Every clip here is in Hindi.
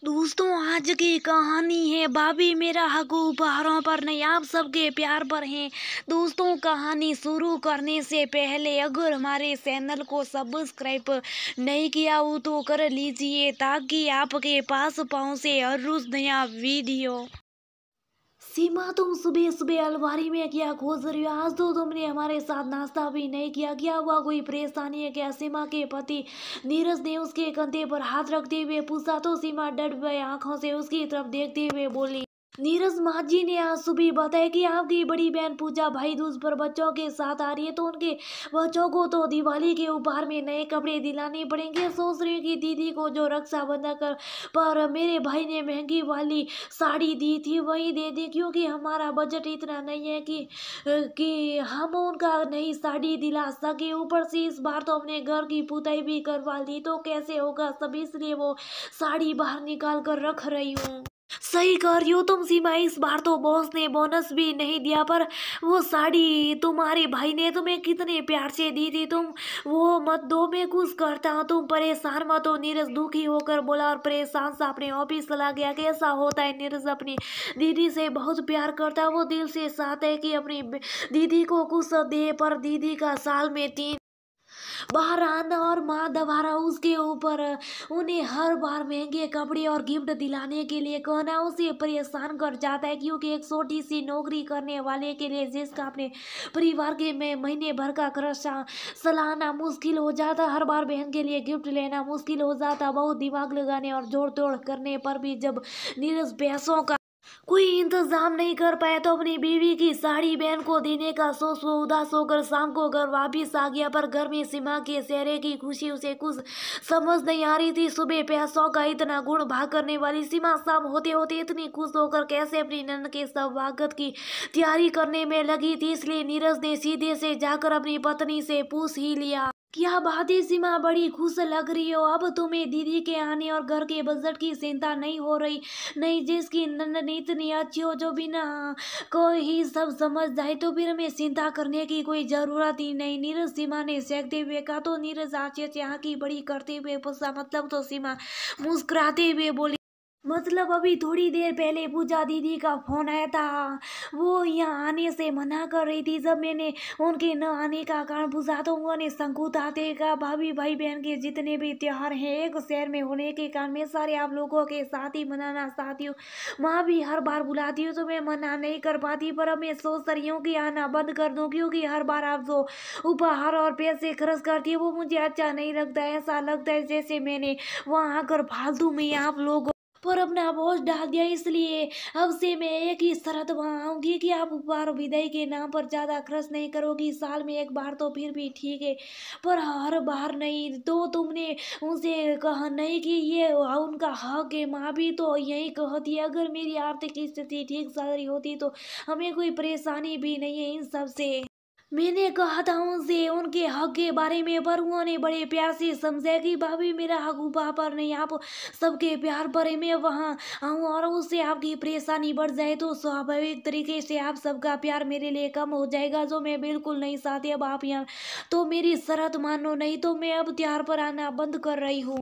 दोस्तों, आज की कहानी है भाभी मेरा हक उपहारों पर नहीं, आप सबके प्यार पर है। दोस्तों, कहानी शुरू करने से पहले अगर हमारे चैनल को सब्सक्राइब नहीं किया हो तो कर लीजिए ताकि आपके पास पहुंचे हर रोज नया वीडियो। सीमा, तुम सुबह सुबह अलमारी में क्या खोज रही हो? आज तो तुमने हमारे साथ नाश्ता भी नहीं किया। क्या हुआ, कोई परेशानी है क्या? सीमा के पति नीरज ने उसके कंधे पर हाथ रखते हुए पूछा तो सीमा डर गई आंखों से उसकी तरफ देखते हुए बोली, नीरज, माँ जी ने आज सुबह बताया कि आपकी बड़ी बहन पूजा भाई दूज पर बच्चों के साथ आ रही है, तो उनके बच्चों को तो दिवाली के उपहार में नए कपड़े दिलाने पड़ेंगे। सोच रही हूँ कि दीदी को जो रक्षाबंधन पर मेरे भाई ने महंगी वाली साड़ी दी थी वही दे दी, क्योंकि हमारा बजट इतना नहीं है कि हम उनका नई साड़ी दिला सके। ऊपर से इस बार तो हमने घर की पुताई भी करवा ली, तो कैसे होगा सब, इसलिए वो साड़ी बाहर निकाल कर रख रही हूँ। सही कर रही हो तुम सीमा, इस बार तो बॉस ने बोनस भी नहीं दिया, पर वो साड़ी तुम्हारे भाई ने तुम्हें कितने प्यार से दी थी, तुम वो मत दो, मैं कुछ करता हूँ, तुम परेशान मत हो। नीरज दुखी होकर बोला और परेशान सा अपने ऑफिस चला गया। कैसा होता है, नीरज अपनी दीदी से बहुत प्यार करता है, वो दिल से चाहता है कि अपनी दीदी को कुछ दे, पर दीदी का साल में 3 बाहर आना और माँ दोबारा उसके ऊपर उन्हें हर बार महंगे कपड़े और गिफ्ट दिलाने के लिए कहना उसे परेशान कर जाता है, क्योंकि एक छोटी सी नौकरी करने वाले के लिए जिसका अपने परिवार के में महीने भर का खर्चा चलाना मुश्किल हो जाता, हर बार बहन के लिए गिफ्ट लेना मुश्किल हो जाता। बहुत दिमाग लगाने और जोड़ तोड़ करने पर भी जब नीरज पैसों का कोई इंतजाम नहीं कर पाया तो अपनी बीवी की साड़ी बहन को देने का सोच वो उदास होकर शाम को घर वापिस आ गया। पर घर में सीमा के चेहरे की खुशी उसे कुछ समझ नहीं आ रही थी। सुबह पैसों का इतना गुण भाग करने वाली सीमा शाम होते होते इतनी खुश होकर कैसे अपनी नन्द के स्वागत की तैयारी करने में लगी थी, इसलिए नीरज ने सीधे से जाकर अपनी पत्नी से पूछ ही लिया, क्या बात है सीमा, बड़ी खुश लग रही हो? अब तुम्हें दीदी के आने और घर के बजट की चिंता नहीं हो रही? नहीं, जिसकी नंदन इतनी अच्छी हो जो बिना को ही सब समझ जाए तो फिर हमें चिंता करने की कोई जरूरत ही नहीं। नीरज सीमा ने सेकते हुए कहा तो नीरज आंखें से आंखें बड़ी करते हुए पूछा, मतलब? तो सीमा मुस्कुराते हुए बोली, मतलब अभी थोड़ी देर पहले पूजा दीदी का फोन आया था, वो यहाँ आने से मना कर रही थी। जब मैंने उनके न आने का कारण पूछा तो उन्होंने संकुचाते कहा, भाभी भाई बहन के जितने भी त्योहार हैं एक शहर में होने के कारण मैं सारे आप लोगों के साथ ही मनाना चाहती हूँ। माँ भी हर बार बुलाती हूँ तो मैं मना नहीं कर पाती, पर अब मैं सोच रही हूँ कि आना बंद कर दूँ, क्योंकि हर बार आप जो उपहार और पैसे खर्च करती है वो मुझे अच्छा नहीं लगता। ऐसा लगता है जैसे मैंने वहाँ आकर फालतू में आप लोग पर अपना बोझ डाल दिया, इसलिए अब से मैं एक ही शर्त आऊंगी कि आप उपहार विदाई के नाम पर ज्यादा खर्च नहीं करोगी। साल में एक बार तो फिर भी ठीक है, पर हर बार नहीं। तो तुमने उनसे कहा नहीं कि ये उनका हक है? माँ भी तो यही कहती है, अगर मेरी आर्थिक स्थिति ठीक चल रही होती तो हमें कोई परेशानी भी नहीं है इन सब से। मैंने कहा था उनसे उनके हक के बारे में, पर उन्होंने बड़े प्यार से समझा कि भाभी मेरा हक उपा पर नहीं, आप सबके प्यार पर है। मैं वहाँ आऊँ और उससे आपकी परेशानी बढ़ जाए तो स्वाभाविक तरीके से आप सबका प्यार मेरे लिए कम हो जाएगा, जो मैं बिल्कुल नहीं चाहती। अब आप यहाँ तो मेरी शर्त मानो, नहीं तो मैं अब त्योहार पर आना बंद कर रही हूँ।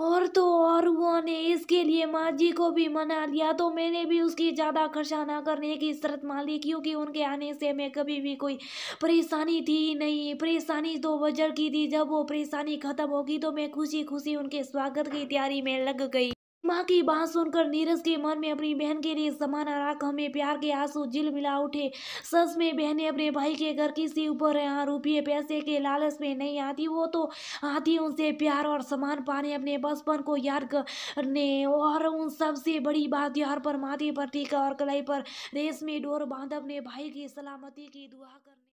और तो और उन्होंने इसके लिए माँ जी को भी मना लिया, तो मैंने भी उसकी ज़्यादा खर्चा ना करने की शर्त मान ली, क्योंकि उनके आने से मैं कभी भी कोई परेशानी थी नहीं। परेशानी तो वजह की थी, जब वो परेशानी खत्म होगी तो मैं खुशी खुशी उनके स्वागत की तैयारी में लग गई। माँ की बात सुनकर नीरज के मन में अपनी बहन के लिए समान आराम में प्यार के आंसू झिलमिला उठे। सच में बहनें अपने भाई के घर किसी ऊपर यहाँ रुपये पैसे के लालच में नहीं आती, वो तो आती उनसे प्यार और सम्मान पाने, अपने बचपन को याद करने, और उन सबसे बड़ी बात यार पर माथे पर टीका और कलाई पर रेशमी डोर बांध अपने भाई की सलामती की दुआ करने।